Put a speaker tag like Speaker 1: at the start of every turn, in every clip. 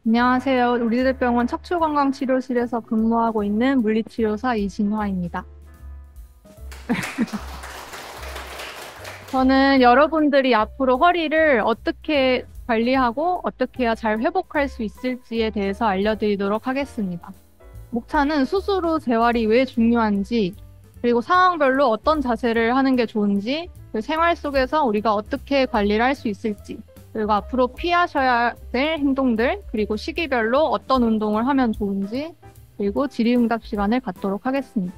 Speaker 1: 안녕하세요. 우리들병원 척추건강치료실에서 근무하고 있는 물리치료사 이진화입니다. 저는 여러분들이 앞으로 허리를 어떻게 관리하고 어떻게 해야 잘 회복할 수 있을지에 대해서 알려드리도록 하겠습니다. 목차는 수술 후 재활이 왜 중요한지, 그리고 상황별로 어떤 자세를 하는 게 좋은지, 그 생활 속에서 우리가 어떻게 관리를 할 수 있을지, 그리고 앞으로 피하셔야 될 행동들, 그리고 시기별로 어떤 운동을 하면 좋은지, 그리고 질의응답 시간을 갖도록 하겠습니다.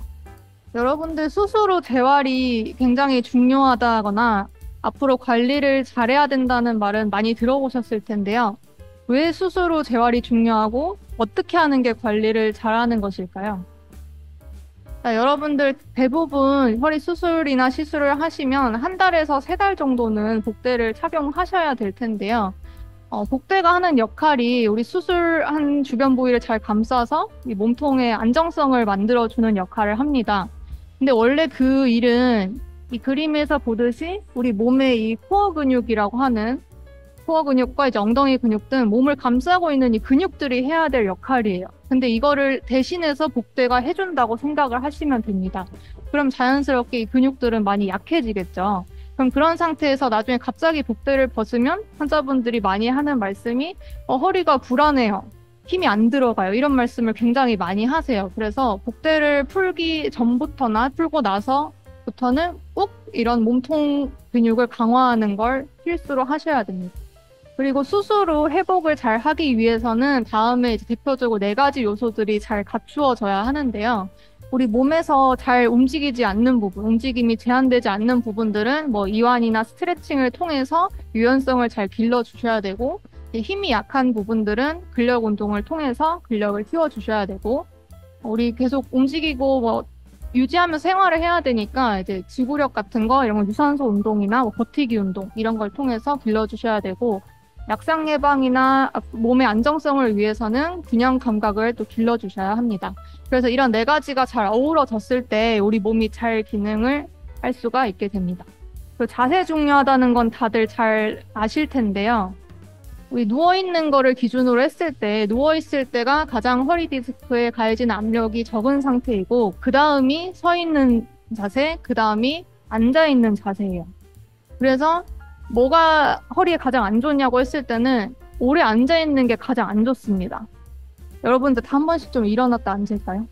Speaker 1: 여러분들 수술 후 재활이 굉장히 중요하다거나 앞으로 관리를 잘해야 된다는 말은 많이 들어보셨을 텐데요. 왜 수술 후 재활이 중요하고 어떻게 하는 게 관리를 잘하는 것일까요? 자, 여러분들 대부분 허리 수술이나 시술을 하시면 한 달에서 세 달 정도는 복대를 착용하셔야 될 텐데요. 복대가 하는 역할이 우리 수술한 주변 부위를 잘 감싸서 이 몸통의 안정성을 만들어주는 역할을 합니다. 근데 원래 그 일은 이 그림에서 보듯이 우리 몸의 이 코어 근육이라고 하는 코어 근육과 이제 엉덩이 근육 등 몸을 감싸고 있는 이 근육들이 해야 될 역할이에요. 근데 이거를 대신해서 복대가 해준다고 생각을 하시면 됩니다. 그럼 자연스럽게 이 근육들은 많이 약해지겠죠. 그럼 그런 상태에서 나중에 갑자기 복대를 벗으면 환자분들이 많이 하는 말씀이 허리가 불안해요. 힘이 안 들어가요. 이런 말씀을 굉장히 많이 하세요. 그래서 복대를 풀기 전부터나 풀고 나서부터는 꼭 이런 몸통 근육을 강화하는 걸 필수로 하셔야 됩니다. 그리고 수술 후 회복을 잘 하기 위해서는 다음에 이제 대표적으로 네 가지 요소들이 잘 갖추어져야 하는데요. 우리 몸에서 잘 움직이지 않는 부분, 움직임이 제한되지 않는 부분들은 뭐 이완이나 스트레칭을 통해서 유연성을 잘 길러주셔야 되고, 힘이 약한 부분들은 근력 운동을 통해서 근력을 키워주셔야 되고, 우리 계속 움직이고 뭐 유지하면서 생활을 해야 되니까 이제 지구력 같은 거 이런 거 유산소 운동이나 뭐 버티기 운동 이런 걸 통해서 길러주셔야 되고, 약상 예방이나 몸의 안정성을 위해서는 균형 감각을 또 길러주셔야 합니다. 그래서 이런 네 가지가 잘 어우러졌을 때 우리 몸이 잘 기능을 할 수가 있게 됩니다. 그 자세 중요하다는 건 다들 잘 아실 텐데요. 우리 누워있는 거를 기준으로 했을 때 누워있을 때가 가장 허리 디스크에 가해지는 압력이 적은 상태이고, 그 다음이 서 있는 자세, 그 다음이 앉아있는 자세예요. 그래서 뭐가 허리에 가장 안 좋냐고 했을 때는 오래 앉아있는 게 가장 안 좋습니다. 여러분들 다 한 번씩 좀 일어났다 앉을까요?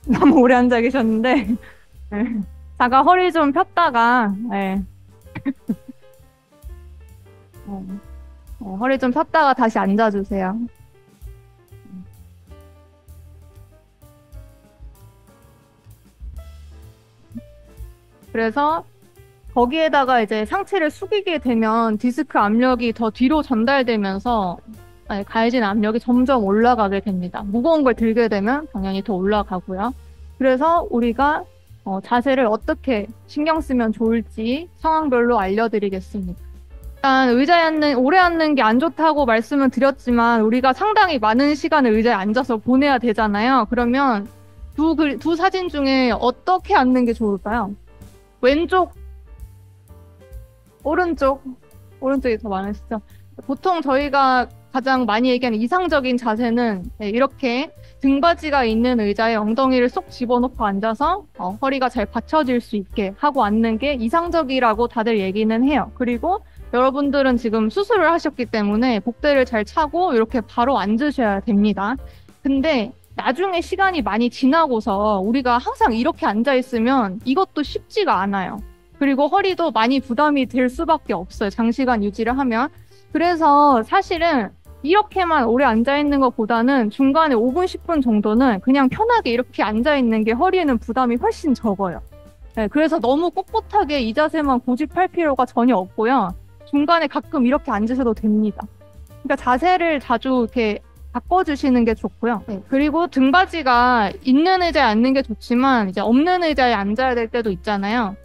Speaker 1: 너무 오래 앉아 계셨는데 네. 잠깐 허리 좀 폈다가 네. 허리 좀 폈다가 다시 앉아주세요. 그래서 거기에다가 이제 상체를 숙이게 되면 디스크 압력이 더 뒤로 전달되면서 가해진 압력이 점점 올라가게 됩니다. 무거운 걸 들게 되면 당연히 더 올라가고요. 그래서 우리가 자세를 어떻게 신경 쓰면 좋을지 상황별로 알려드리겠습니다. 일단 의자에 오래 앉는 게 안 좋다고 말씀을 드렸지만 우리가 상당히 많은 시간을 의자에 앉아서 보내야 되잖아요. 그러면 두 사진 중에 어떻게 앉는 게 좋을까요? 왼쪽, 오른쪽, 오른쪽이 더 많으시죠? 보통 저희가 가장 많이 얘기하는 이상적인 자세는 이렇게 등받이가 있는 의자에 엉덩이를 쏙 집어넣고 앉아서 허리가 잘 받쳐질 수 있게 하고 앉는 게 이상적이라고 다들 얘기는 해요. 그리고 여러분들은 지금 수술을 하셨기 때문에 복대를 잘 차고 이렇게 바로 앉으셔야 됩니다. 근데 나중에 시간이 많이 지나고서 우리가 항상 이렇게 앉아 있으면 이것도 쉽지가 않아요. 그리고 허리도 많이 부담이 될 수밖에 없어요. 장시간 유지를 하면. 그래서 사실은 이렇게만 오래 앉아있는 것보다는 중간에 5분, 10분 정도는 그냥 편하게 이렇게 앉아있는 게 허리에는 부담이 훨씬 적어요. 네, 그래서 너무 꼿꼿하게 이 자세만 고집할 필요가 전혀 없고요. 중간에 가끔 이렇게 앉으셔도 됩니다. 그러니까 자세를 자주 이렇게 바꿔주시는 게 좋고요. 네, 그리고 등받이가 있는 의자에 앉는 게 좋지만 이제 없는 의자에 앉아야 될 때도 있잖아요.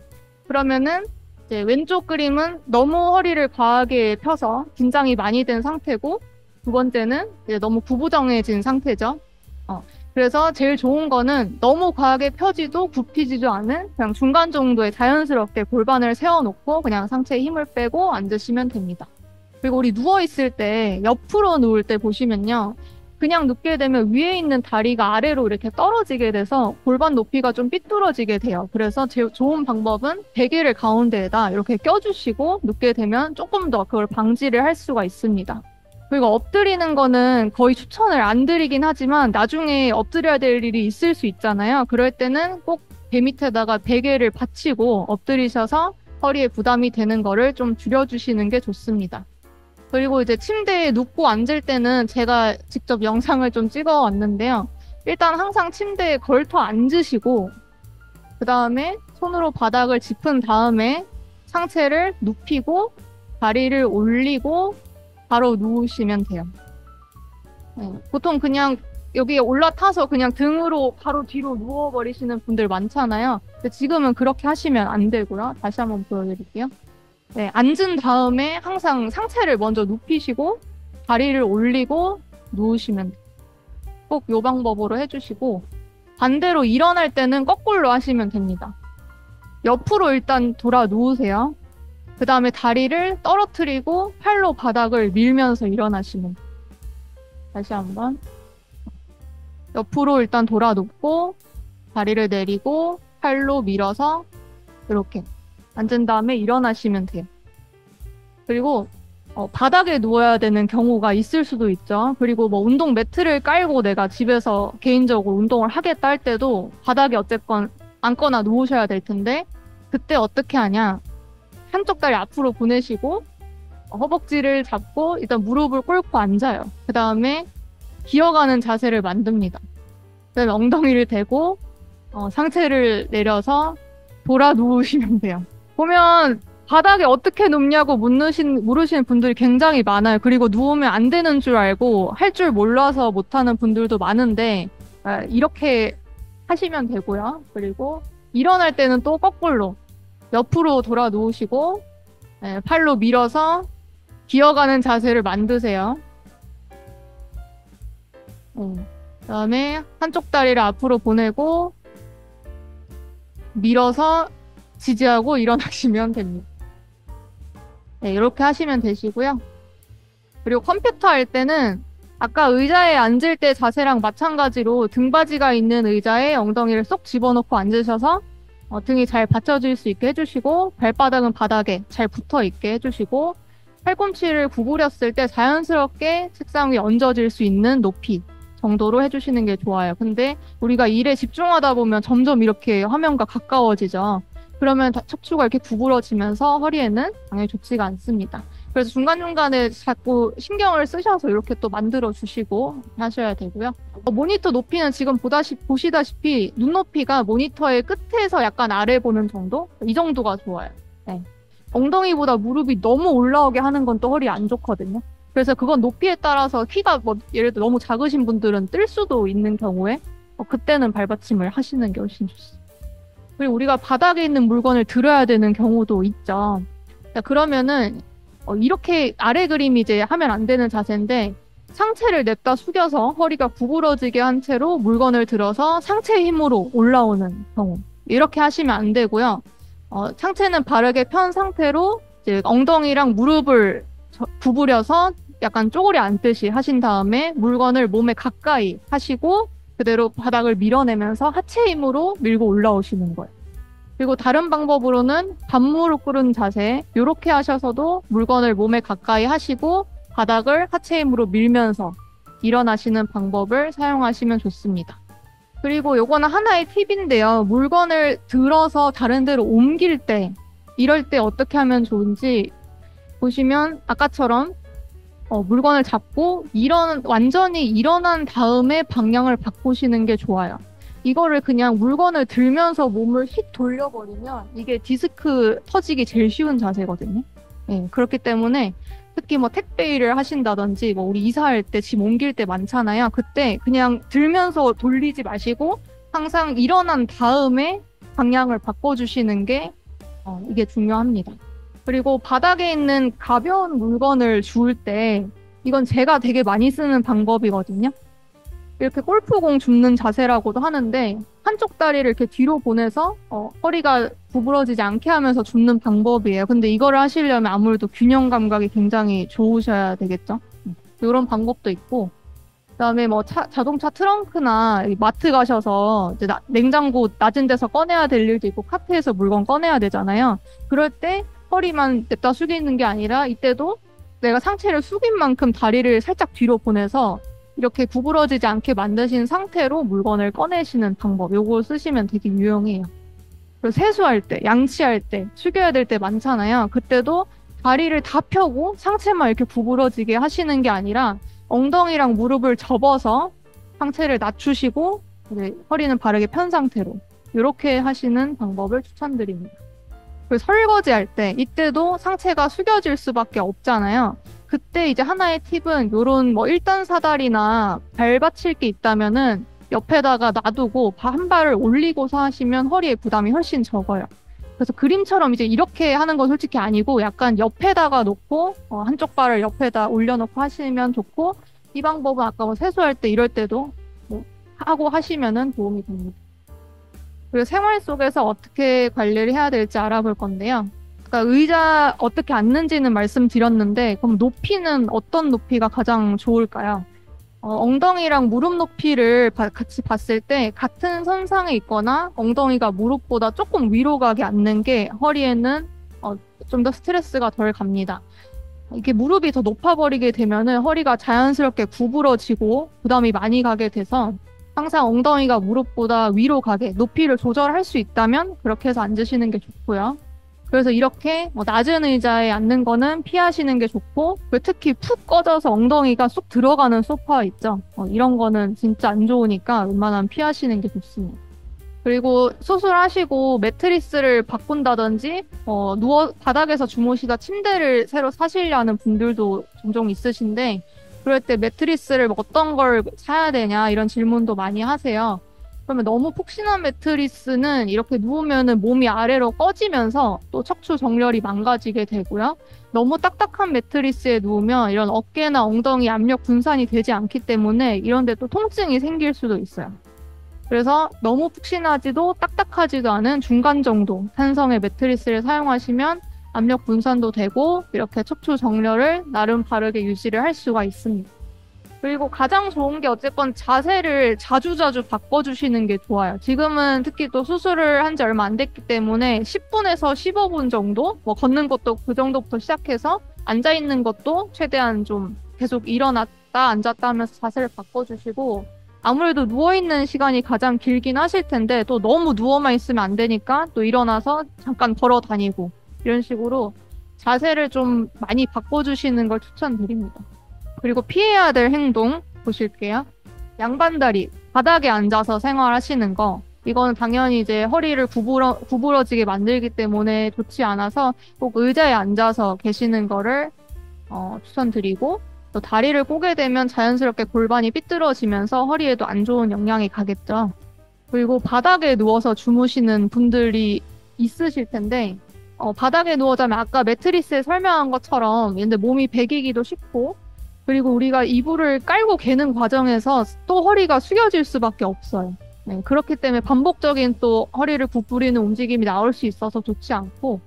Speaker 1: 그러면은 이제 왼쪽 그림은 너무 허리를 과하게 펴서 긴장이 많이 된 상태고, 두 번째는 이제 너무 구부정해진 상태죠. 그래서 제일 좋은 거는 너무 과하게 펴지도 굽히지도 않은 그냥 중간 정도의 자연스럽게 골반을 세워놓고 그냥 상체에 힘을 빼고 앉으시면 됩니다. 그리고 우리 누워있을 때, 옆으로 누울 때 보시면요. 그냥 눕게 되면 위에 있는 다리가 아래로 이렇게 떨어지게 돼서 골반 높이가 좀 삐뚤어지게 돼요. 그래서 제일 좋은 방법은 베개를 가운데에다 이렇게 껴주시고 눕게 되면 조금 더 그걸 방지를 할 수가 있습니다. 그리고 엎드리는 거는 거의 추천을 안 드리긴 하지만 나중에 엎드려야 될 일이 있을 수 있잖아요. 그럴 때는 꼭 배 밑에다가 베개를 받치고 엎드리셔서 허리에 부담이 되는 거를 좀 줄여주시는 게 좋습니다. 그리고 이제 침대에 눕고 앉을 때는 제가 직접 영상을 좀 찍어 왔는데요. 일단 항상 침대에 걸터 앉으시고, 그 다음에 손으로 바닥을 짚은 다음에 상체를 눕히고, 다리를 올리고, 바로 누우시면 돼요. 네, 보통 그냥 여기에 올라타서 그냥 등으로 바로 뒤로 누워버리시는 분들 많잖아요. 근데 지금은 그렇게 하시면 안 되고요. 다시 한번 보여드릴게요. 네, 앉은 다음에 항상 상체를 먼저 눕히시고 다리를 올리고 누우시면 돼요. 꼭 이 방법으로 해주시고 반대로 일어날 때는 거꾸로 하시면 됩니다. 옆으로 일단 돌아 누우세요. 그 다음에 다리를 떨어뜨리고 팔로 바닥을 밀면서 일어나시면 돼요. 다시 한번. 옆으로 일단 돌아 눕고 다리를 내리고 팔로 밀어서 이렇게 앉은 다음에 일어나시면 돼요. 그리고 바닥에 누워야 되는 경우가 있을 수도 있죠. 그리고 뭐 운동 매트를 깔고 내가 집에서 개인적으로 운동을 하겠다 할 때도 바닥에 어쨌건 앉거나 누우셔야 될 텐데 그때 어떻게 하냐. 한쪽 다리 앞으로 보내시고 허벅지를 잡고 일단 무릎을 꿇고 앉아요. 그 다음에 기어가는 자세를 만듭니다. 그 다음에 엉덩이를 대고 상체를 내려서 돌아 누우시면 돼요. 보면 바닥에 어떻게 눕냐고 물으시는 분들이 굉장히 많아요. 그리고 누우면 안 되는 줄 알고 할 줄 몰라서 못하는 분들도 많은데 이렇게 하시면 되고요. 그리고 일어날 때는 또 거꾸로 옆으로 돌아 누우시고 팔로 밀어서 기어가는 자세를 만드세요. 그다음에 한쪽 다리를 앞으로 보내고 밀어서 지지하고 일어나시면 됩니다. 네, 이렇게 하시면 되시고요. 그리고 컴퓨터 할 때는 아까 의자에 앉을 때 자세랑 마찬가지로 등받이가 있는 의자에 엉덩이를 쏙 집어넣고 앉으셔서 등이 잘 받쳐질 수 있게 해주시고 발바닥은 바닥에 잘 붙어 있게 해주시고 팔꿈치를 구부렸을 때 자연스럽게 책상 위에 얹어질 수 있는 높이 정도로 해주시는 게 좋아요. 근데 우리가 일에 집중하다 보면 점점 이렇게 화면과 가까워지죠. 그러면 척추가 이렇게 구부러지면서 허리에는 당연히 좋지가 않습니다. 그래서 중간중간에 자꾸 신경을 쓰셔서 이렇게 또 만들어 주시고 하셔야 되고요. 모니터 높이는 지금 보시다시피 눈높이가 모니터의 끝에서 약간 아래 보는 정도? 이 정도가 좋아요. 네. 엉덩이보다 무릎이 너무 올라오게 하는 건 또 허리 안 좋거든요. 그래서 그건 높이에 따라서 키가 뭐 예를 들어 너무 작으신 분들은 뜰 수도 있는 경우에 그때는 발받침을 하시는 게 훨씬 좋습니다. 그리고 우리가 바닥에 있는 물건을 들어야 되는 경우도 있죠. 그러면은 이렇게 아래 그림이 이제 하면 안 되는 자세인데 상체를 냅다 숙여서 허리가 구부러지게 한 채로 물건을 들어서 상체 힘으로 올라오는 경우 이렇게 하시면 안 되고요. 상체는 바르게 편 상태로 이제 엉덩이랑 무릎을 구부려서 약간 쪼그려 앉듯이 하신 다음에 물건을 몸에 가까이 하시고 그대로 바닥을 밀어내면서 하체 힘으로 밀고 올라오시는 거예요. 그리고 다른 방법으로는 반무릎 꿇은 자세 이렇게 하셔서도 물건을 몸에 가까이 하시고 바닥을 하체 힘으로 밀면서 일어나시는 방법을 사용하시면 좋습니다. 그리고 요거는 하나의 팁인데요. 물건을 들어서 다른 데로 옮길 때 이럴 때 어떻게 하면 좋은지 보시면 아까처럼 물건을 잡고 완전히 일어난 다음에 방향을 바꾸시는 게 좋아요. 이거를 그냥 물건을 들면서 몸을 휙 돌려버리면 이게 디스크 터지기 제일 쉬운 자세거든요. 네, 그렇기 때문에 특히 뭐 택배 일을 하신다든지 뭐 우리 이사할 때 짐 옮길 때 많잖아요. 그때 그냥 들면서 돌리지 마시고 항상 일어난 다음에 방향을 바꿔주시는 게 이게 중요합니다. 그리고 바닥에 있는 가벼운 물건을 주울 때 이건 제가 되게 많이 쓰는 방법이거든요. 이렇게 골프공 줍는 자세라고도 하는데 한쪽 다리를 이렇게 뒤로 보내서 허리가 구부러지지 않게 하면서 줍는 방법이에요. 근데 이거를 하시려면 아무래도 균형 감각이 굉장히 좋으셔야 되겠죠. 이런 방법도 있고 그다음에 뭐 자동차 트렁크나 마트 가셔서 이제 냉장고 낮은 데서 꺼내야 될 일도 있고 카트에서 물건 꺼내야 되잖아요. 그럴 때 허리만 냅다 숙이는 게 아니라 이때도 내가 상체를 숙인 만큼 다리를 살짝 뒤로 보내서 이렇게 구부러지지 않게 만드신 상태로 물건을 꺼내시는 방법. 요거 쓰시면 되게 유용해요. 그리고 세수할 때, 양치할 때, 숙여야 될 때 많잖아요. 그때도 다리를 다 펴고 상체만 이렇게 구부러지게 하시는 게 아니라 엉덩이랑 무릎을 접어서 상체를 낮추시고 허리는 바르게 편 상태로 이렇게 하시는 방법을 추천드립니다. 그리고 설거지 할 때 이때도 상체가 숙여질 수밖에 없잖아요. 그때 이제 하나의 팁은 요런 뭐 1단 사다리나 발 받칠 게 있다면은 옆에다가 놔두고 한 발을 올리고서 하시면 허리에 부담이 훨씬 적어요. 그래서 그림처럼 이제 이렇게 하는 건 솔직히 아니고 약간 옆에다가 놓고 한쪽 발을 옆에다 올려놓고 하시면 좋고 이 방법은 아까 뭐 세수할 때 이럴 때도 뭐 하고 하시면은 도움이 됩니다. 그리고 생활 속에서 어떻게 관리를 해야 될지 알아볼 건데요. 그러니까 의자 어떻게 앉는지는 말씀드렸는데 그럼 높이는 어떤 높이가 가장 좋을까요? 엉덩이랑 무릎 높이를 같이 봤을 때 같은 선상에 있거나 엉덩이가 무릎보다 조금 위로 가게 앉는 게 허리에는 좀 더 스트레스가 덜 갑니다. 이게 무릎이 더 높아버리게 되면은 허리가 자연스럽게 구부러지고 부담이 많이 가게 돼서 항상 ong덩이가 무릎보다 위로 가게 높이를 조절할 수 있다면 그렇게 해서 앉으시는 게 좋고요. 그래서 이렇게 낮은 의자에 앉는 거는 피하시는 게 좋고 특히 푹 꺼져서 엉덩이가 쑥 들어가는 소파 있죠. 이런 거는 진짜 안 좋으니까 웬만하면 피하시는 게 좋습니다. 그리고 수술하시고 매트리스를 바꾼다든지 바닥에서 주무시다 침대를 새로 사시려는 분들도 종종 있으신데 그럴 때 매트리스를 어떤 걸 사야 되냐 이런 질문도 많이 하세요. 그러면 너무 푹신한 매트리스는 이렇게 누우면은 몸이 아래로 꺼지면서 또 척추 정렬이 망가지게 되고요. 너무 딱딱한 매트리스에 누우면 이런 어깨나 엉덩이 압력 분산이 되지 않기 때문에 이런 데 또 통증이 생길 수도 있어요. 그래서 너무 푹신하지도 딱딱하지도 않은 중간 정도 산성의 매트리스를 사용하시면 압력 분산도 되고 이렇게 척추 정렬을 나름 바르게 유지를 할 수가 있습니다. 그리고 가장 좋은 게 어쨌건 자세를 자주자주 바꿔주시는 게 좋아요. 지금은 특히 또 수술을 한 지 얼마 안 됐기 때문에 10분에서 15분 정도 걷는 것도 그 정도부터 시작해서 앉아있는 것도 최대한 좀 계속 일어났다 앉았다 하면서 자세를 바꿔주시고 아무래도 누워있는 시간이 가장 길긴 하실 텐데 또 너무 누워만 있으면 안 되니까 또 일어나서 잠깐 걸어 다니고 이런 식으로 자세를 좀 많이 바꿔주시는 걸 추천드립니다. 그리고 피해야 될 행동 보실게요. 양반다리, 바닥에 앉아서 생활하시는 거. 이거는 당연히 이제 허리를 구부러지게 만들기 때문에 좋지 않아서 꼭 의자에 앉아서 계시는 거를 추천드리고 또 다리를 꼬게 되면 자연스럽게 골반이 삐뚤어지면서 허리에도 안 좋은 영향이 가겠죠. 그리고 바닥에 누워서 주무시는 분들이 있으실 텐데 바닥에 누워 자면 아까 매트리스에 설명한 것처럼 근데 몸이 베기기도 쉽고 그리고 우리가 이불을 깔고 개는 과정에서 또 허리가 숙여질 수밖에 없어요. 네, 그렇기 때문에 반복적인 또 허리를 구부리는 움직임이 나올 수 있어서 좋지 않고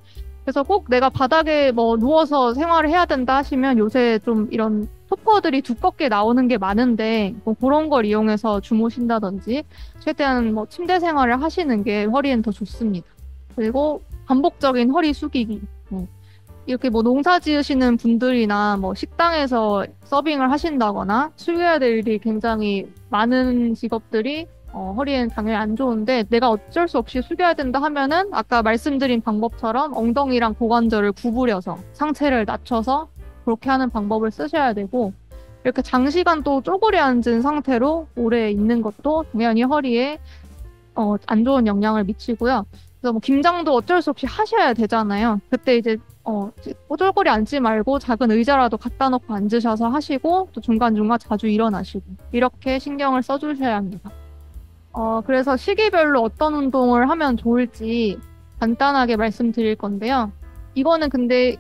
Speaker 1: 그래서 꼭 내가 바닥에 누워서 생활을 해야 된다 하시면 요새 좀 이런 토퍼들이 두껍게 나오는 게 많은데 그런 걸 이용해서 주무신다든지 최대한 침대 생활을 하시는 게 허리엔 더 좋습니다. 그리고 반복적인 허리 숙이기. 이렇게 농사 지으시는 분들이나 식당에서 서빙을 하신다거나 숙여야 될 일이 굉장히 많은 직업들이 허리에는 당연히 안 좋은데 내가 어쩔 수 없이 숙여야 된다 하면은 아까 말씀드린 방법처럼 엉덩이랑 고관절을 구부려서 상체를 낮춰서 그렇게 하는 방법을 쓰셔야 되고 이렇게 장시간 또 쪼그려 앉은 상태로 오래 있는 것도 당연히 허리에 안 좋은 영향을 미치고요. 그래서 김장도 어쩔 수 없이 하셔야 되잖아요. 그때 이제 꼬들꼬리 앉지 말고 작은 의자라도 갖다 놓고 앉으셔서 하시고 또 중간중간 자주 일어나시고 이렇게 신경을 써주셔야 합니다. 그래서 시기별로 어떤 운동을 하면 좋을지 간단하게 말씀드릴 건데요. 이거는 근데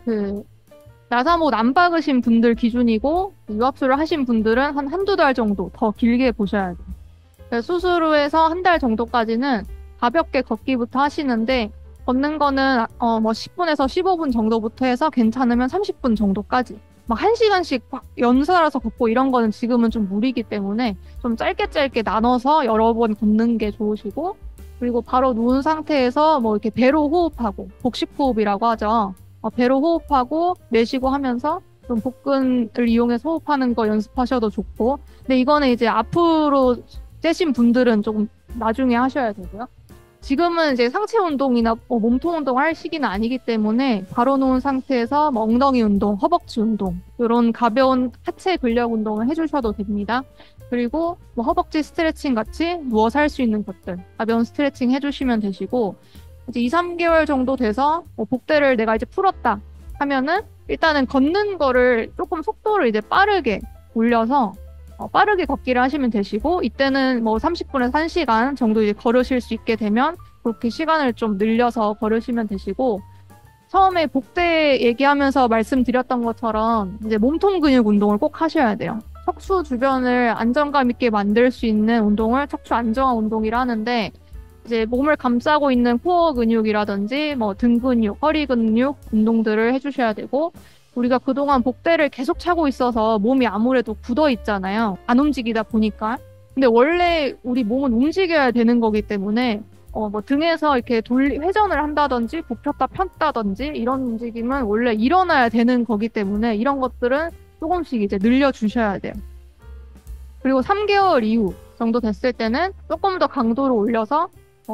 Speaker 1: 나사못 안 박으신 분들 기준이고 유압수를 하신 분들은 한 한두 달 정도 더 길게 보셔야 돼요. 그래서 수술 후에서 한 달 정도까지는 가볍게 걷기부터 하시는데 걷는 거는 뭐 10분에서 15분 정도부터 해서 괜찮으면 30분 정도까지 막 1시간씩 막 연달아서 걷고 이런 거는 지금은 좀 무리기 때문에 좀 짧게 짧게 나눠서 여러 번 걷는 게 좋으시고 그리고 바로 누운 상태에서 뭐 이렇게 배로 호흡하고 복식 호흡이라고 하죠. 배로 호흡하고 내쉬고 하면서 좀 복근을 이용해서 호흡하는 거 연습하셔도 좋고 근데 이거는 이제 앞으로 째신 분들은 조금 나중에 하셔야 되고요. 지금은 이제 상체 운동이나 몸통 운동 할 시기는 아니기 때문에 바로 놓은 상태에서 뭐 엉덩이 운동, 허벅지 운동 이런 가벼운 하체 근력 운동을 해주셔도 됩니다. 그리고 뭐 허벅지 스트레칭 같이 누워서 할 수 있는 것들 가벼운 스트레칭 해주시면 되시고 이제 2, 3개월 정도 돼서 복대를 내가 이제 풀었다 하면은 일단은 걷는 거를 조금 속도를 이제 빠르게 올려서 빠르게 걷기를 하시면 되시고 이때는 뭐 30분에서 1시간 정도 이제 걸으실 수 있게 되면 그렇게 시간을 좀 늘려서 걸으시면 되시고 처음에 복대 얘기하면서 말씀드렸던 것처럼 이제 몸통 근육 운동을 꼭 하셔야 돼요. 척추 주변을 안정감 있게 만들 수 있는 운동을 척추 안정화 운동이라 하는데 이제 몸을 감싸고 있는 코어 근육이라든지 뭐 등 근육, 허리 근육 운동들을 해주셔야 되고 우리가 그동안 복대를 계속 차고 있어서 몸이 아무래도 굳어 있잖아요. 안 움직이다 보니까. 근데 원래 우리 몸은 움직여야 되는 거기 때문에 뭐 등에서 이렇게 회전을 한다든지 굽혔다 폈다든지 이런 움직임은 원래 일어나야 되는 거기 때문에 이런 것들은 조금씩 이제 늘려주셔야 돼요. 그리고 3개월 이후 정도 됐을 때는 조금 더 강도를 올려서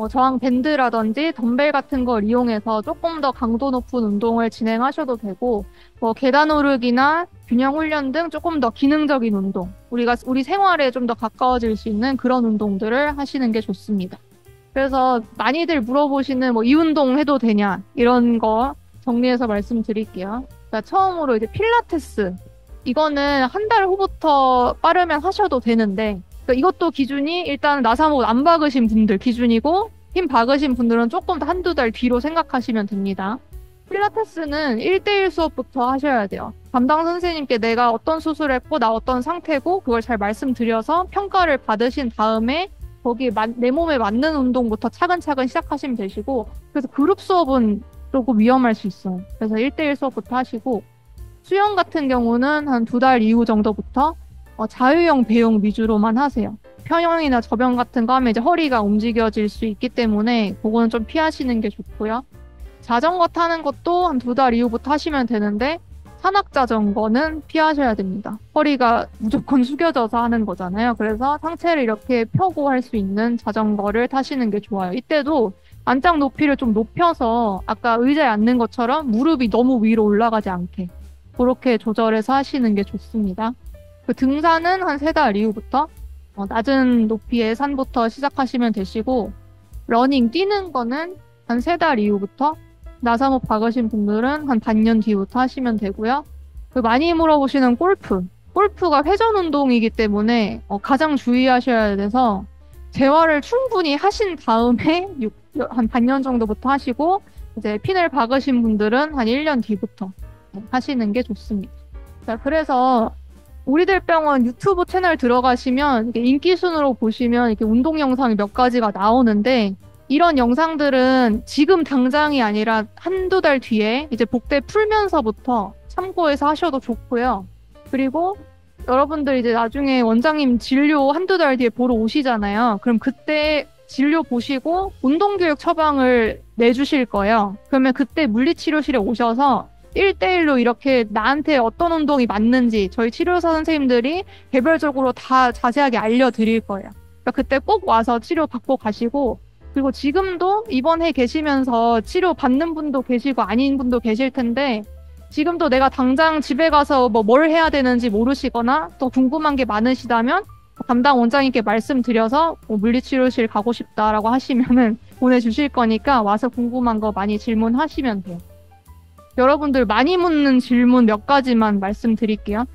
Speaker 1: 저항 밴드라든지 덤벨 같은 걸 이용해서 조금 더 강도 높은 운동을 진행하셔도 되고 뭐 계단 오르기나 균형 훈련 등 조금 더 기능적인 운동 우리 생활에 좀 더 가까워질 수 있는 그런 운동들을 하시는 게 좋습니다. 그래서 많이들 물어보시는 뭐 이 운동 해도 되냐 이런 거 정리해서 말씀드릴게요. 그러니까 처음으로 이제 필라테스 이거는 한 달 후부터 빠르면 하셔도 되는데 그러니까 이것도 기준이 일단 나사못 안 박으신 분들 기준이고 힘 박으신 분들은 조금 더 한두 달 뒤로 생각하시면 됩니다. 필라테스는 1대1 수업부터 하셔야 돼요. 담당 선생님께 내가 어떤 수술했고 나 어떤 상태고 그걸 잘 말씀드려서 평가를 받으신 다음에 거기 내 몸에 맞는 운동부터 차근차근 시작하시면 되시고 그래서 그룹 수업은 조금 위험할 수 있어요. 그래서 1대1 수업부터 하시고 수영 같은 경우는 한 2달 이후 정도부터 자유형 배영 위주로만 하세요. 평영이나 접영 같은 거 하면 이제 허리가 움직여질 수 있기 때문에 그거는 좀 피하시는 게 좋고요. 자전거 타는 것도 한 2달 이후부터 하시면 되는데 산악자전거는 피하셔야 됩니다. 허리가 무조건 숙여져서 하는 거잖아요. 그래서 상체를 이렇게 펴고 할 수 있는 자전거를 타시는 게 좋아요. 이때도 안장 높이를 좀 높여서 아까 의자에 앉는 것처럼 무릎이 너무 위로 올라가지 않게 그렇게 조절해서 하시는 게 좋습니다. 그 등산은 한 3달 이후부터 낮은 높이의 산부터 시작하시면 되시고 러닝 뛰는 거는 한 3달 이후부터 나사못 박으신 분들은 한 반년 뒤부터 하시면 되고요. 그 많이 물어보시는 골프가 회전 운동이기 때문에 가장 주의하셔야 돼서 재활을 충분히 하신 다음에 한 반년 정도부터 하시고 이제 핀을 박으신 분들은 한 1년 뒤부터 하시는 게 좋습니다. 자, 그래서 우리들 병원 유튜브 채널 들어가시면 이렇게 인기 순으로 보시면 이렇게 운동 영상이 몇 가지가 나오는데 이런 영상들은 지금 당장이 아니라 한두 달 뒤에 이제 복대 풀면서부터 참고해서 하셔도 좋고요. 그리고 여러분들 이제 나중에 원장님 진료 한두 달 뒤에 보러 오시잖아요. 그럼 그때 진료 보시고 운동교육 처방을 내주실 거예요. 그러면 그때 물리치료실에 오셔서 1대1로 이렇게 나한테 어떤 운동이 맞는지 저희 치료사 선생님들이 개별적으로 다 자세하게 알려드릴 거예요. 그러니까 그때 꼭 와서 치료 받고 가시고 그리고 지금도 입원해 계시면서 치료 받는 분도 계시고 아닌 분도 계실 텐데 지금도 내가 당장 집에 가서 뭘 해야 되는지 모르시거나 또 궁금한 게 많으시다면 담당 원장님께 말씀드려서 물리치료실 가고 싶다라고 하시면은 보내주실 거니까 와서 궁금한 거 많이 질문하시면 돼요. 여러분들 많이 묻는 질문 몇 가지만 말씀드릴게요.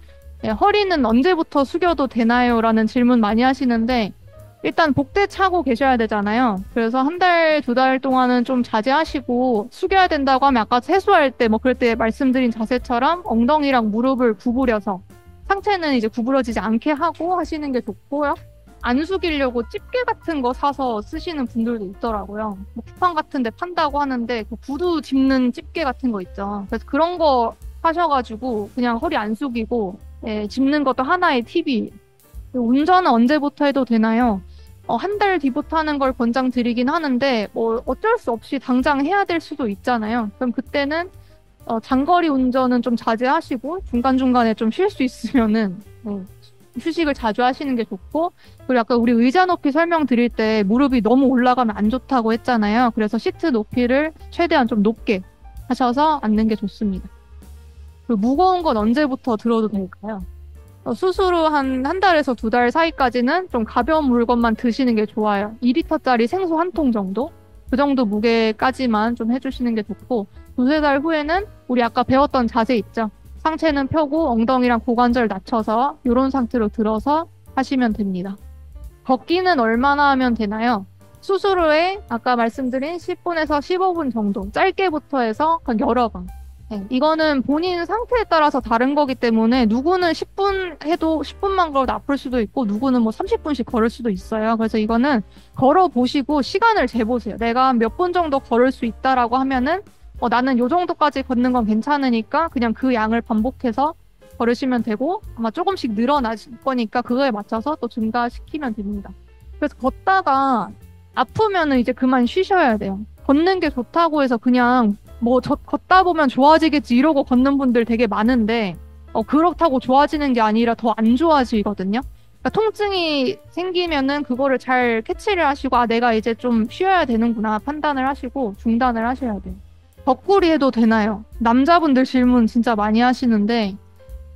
Speaker 1: 네, 허리는 언제부터 숙여도 되나요? 라는 질문 많이 하시는데 일단 복대 차고 계셔야 되잖아요. 그래서 한 달, 두 달 동안은 좀 자제하시고 숙여야 된다고 하면 아까 세수할 때 뭐 그럴 때 말씀드린 자세처럼 엉덩이랑 무릎을 구부려서 상체는 이제 구부러지지 않게 하고 하시는 게 좋고요. 안 숙이려고 집게 같은 거 사서 쓰시는 분들도 있더라고요. 뭐 쿠팡 같은 데 판다고 하는데 그 구두 짚는 집게 같은 거 있죠. 그래서 그런 거 하셔가지고 그냥 허리 안 숙이고 예, 짚는 것도 하나의 팁이. 운전은 언제부터 해도 되나요? 한 달 뒤부터 하는 걸 권장드리긴 하는데, 뭐, 어쩔 수 없이 당장 해야 될 수도 있잖아요. 그럼 그때는, 장거리 운전은 좀 자제하시고, 중간중간에 좀 쉴 수 있으면은, 휴식을 자주 하시는 게 좋고, 그리고 아까 우리 의자 높이 설명드릴 때 무릎이 너무 올라가면 안 좋다고 했잖아요. 그래서 시트 높이를 최대한 좀 높게 하셔서 앉는 게 좋습니다. 그리고 무거운 건 언제부터 들어도 될까요? 수술 후 한 달에서 두 달 사이까지는 좀 가벼운 물건만 드시는 게 좋아요. 2리터짜리 생수 한 통 정도? 그 정도 무게까지만 좀 해주시는 게 좋고, 두세 달 후에는 우리 아까 배웠던 자세 있죠? 상체는 펴고 엉덩이랑 고관절 낮춰서 이런 상태로 들어서 하시면 됩니다. 걷기는 얼마나 하면 되나요? 수술 후에 아까 말씀드린 10분에서 15분 정도, 짧게부터 해서 여러 번. 네, 이거는 본인 상태에 따라서 다른 거기 때문에 누구는 10분 해도 10분만 걸어도 아플 수도 있고 누구는 뭐 30분씩 걸을 수도 있어요. 그래서 이거는 걸어 보시고 시간을 재보세요. 내가 몇 분 정도 걸을 수 있다라고 하면은 나는 요 정도까지 걷는 건 괜찮으니까 그냥 그 양을 반복해서 걸으시면 되고 아마 조금씩 늘어날 거니까 그거에 맞춰서 또 증가시키면 됩니다. 그래서 걷다가 아프면은 이제 그만 쉬셔야 돼요. 걷는 게 좋다고 해서 그냥 뭐 걷다 보면 좋아지겠지 이러고 걷는 분들 되게 많은데 그렇다고 좋아지는 게 아니라 더 안 좋아지거든요. 그러니까 통증이 생기면은 그거를 잘 캐치를 하시고 아 내가 이제 좀 쉬어야 되는구나 판단을 하시고 중단을 하셔야 돼요. 벽구리 해도 되나요? 남자분들 질문 진짜 많이 하시는데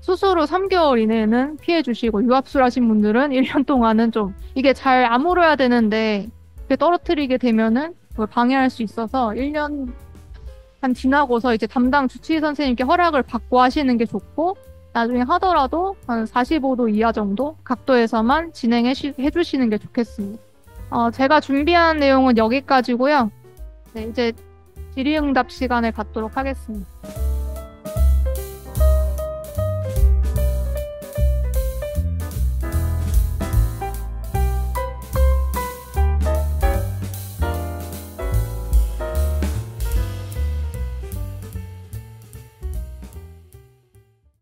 Speaker 1: 수술 후 3개월 이내에는 피해 주시고 유압술 하신 분들은 1년 동안은 좀 이게 잘 아물어야 되는데 이렇게 떨어뜨리게 되면은 그걸 방해할 수 있어서 1년 한 지나고서 이제 담당 주치의 선생님께 허락을 받고 하시는 게 좋고 나중에 하더라도 한 45도 이하 정도 각도에서만 진행해 주시는 게 좋겠습니다. 제가 준비한 내용은 여기까지고요. 네, 이제 질의응답 시간을 갖도록 하겠습니다.